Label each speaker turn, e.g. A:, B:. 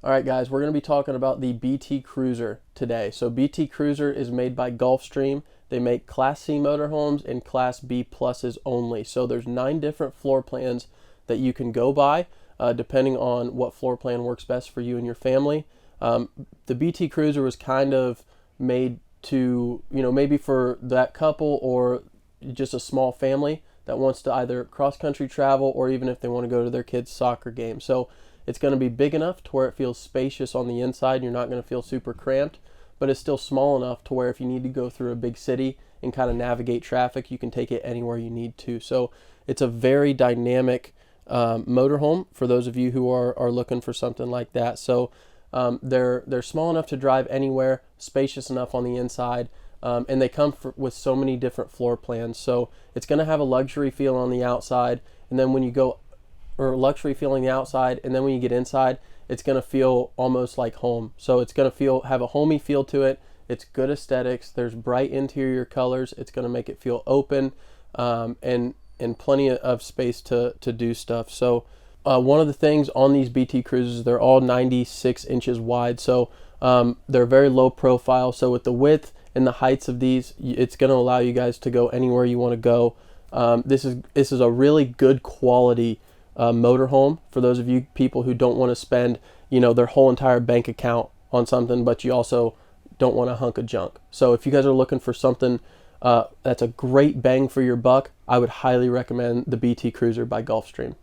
A: All right, guys, we're going to be talking about the BT Cruiser today. So BT Cruiser is made by Gulfstream. They make Class C motorhomes and Class B pluses only. So there's 9 different floor plans that you can go by, depending on what floor plan works best for you and your family. The BT Cruiser was kind of made to, maybe for that couple or just a small family that wants to either cross-country travel or even if they want to go to their kids' soccer game. So it's going to be big enough to where it feels spacious on the inside. You're not going to feel super cramped, but it's still small enough to where if you need to go through a big city and kind of navigate traffic, you can take it anywhere you need to. So it's a very dynamic motorhome for those of you who are looking for something like that. So they're small enough to drive anywhere, spacious enough on the inside, and they come with so many different floor plans. So it's going to have a luxury feel on the outside, and then when you go or luxury feeling the outside, and then when you get inside, it's going to feel almost like home. So it's going to have a homey feel to it. It's good aesthetics. There's bright interior colors. It's going to make it feel open, and plenty of space to do stuff. So one of the things on these BT Cruisers, they're all 96 inches wide. So they're very low profile. So with the width and the heights of these, it's going to allow you guys to go anywhere you want to go. This is a really good quality motorhome for those of you people who don't want to spend their whole entire bank account on something, but you also don't want a hunk of junk. So if you guys are looking for something that's a great bang for your buck, I would highly recommend the BT Cruiser by Gulfstream.